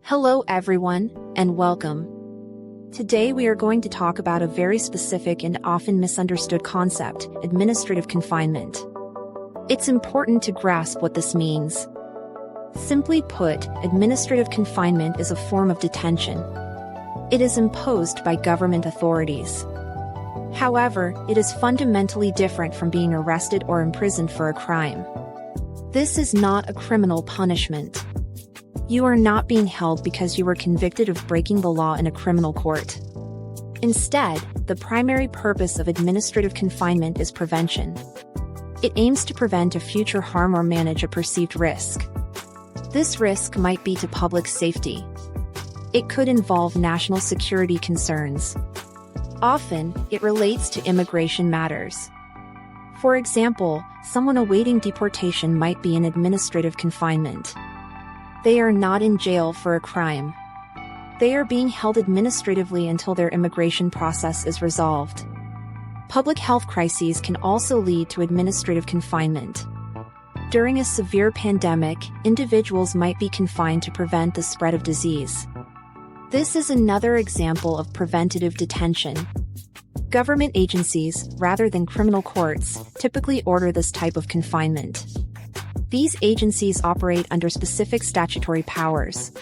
Hello everyone, and welcome. Today we are going to talk about a very specific and often misunderstood concept, administrative confinement. It's important to grasp what this means. Simply put, administrative confinement is a form of detention. It is imposed by government authorities. However, it is fundamentally different from being arrested or imprisoned for a crime. This is not a criminal punishment. You are not being held because you were convicted of breaking the law in a criminal court. Instead, the primary purpose of administrative confinement is prevention. It aims to prevent a future harm or manage a perceived risk. This risk might be to public safety. It could involve national security concerns. Often, it relates to immigration matters. For example, someone awaiting deportation might be in administrative confinement. They are not in jail for a crime. They are being held administratively until their immigration process is resolved. Public health crises can also lead to administrative confinement. During a severe pandemic, individuals might be confined to prevent the spread of disease. This is another example of preventative detention. Government agencies, rather than criminal courts, typically order this type of confinement. These agencies operate under specific statutory powers.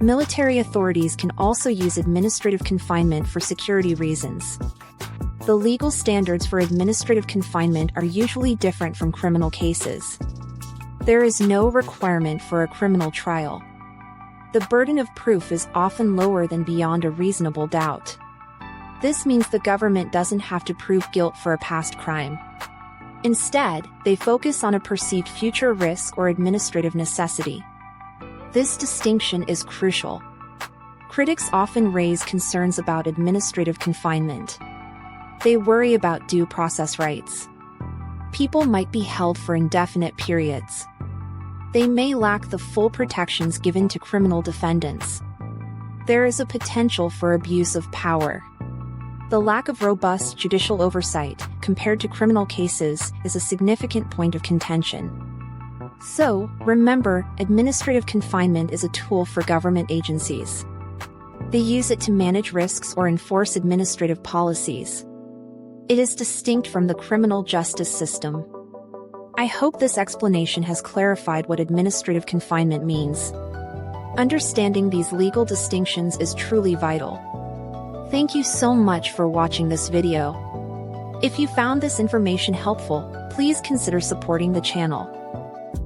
Military authorities can also use administrative confinement for security reasons. The legal standards for administrative confinement are usually different from criminal cases. There is no requirement for a criminal trial. The burden of proof is often lower than beyond a reasonable doubt. This means the government doesn't have to prove guilt for a past crime. Instead, they focus on a perceived future risk or administrative necessity. This distinction is crucial. Critics often raise concerns about administrative confinement. They worry about due process rights. People might be held for indefinite periods. They may lack the full protections given to criminal defendants. There is a potential for abuse of power. The lack of robust judicial oversight, compared to criminal cases, is a significant point of contention. So, remember, administrative confinement is a tool for government agencies. They use it to manage risks or enforce administrative policies. It is distinct from the criminal justice system. I hope this explanation has clarified what administrative confinement means. Understanding these legal distinctions is truly vital. Thank you so much for watching this video. If you found this information helpful, please consider supporting the channel.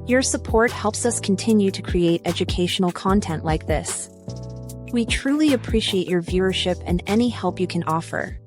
Your support helps us continue to create educational content like this. We truly appreciate your viewership and any help you can offer.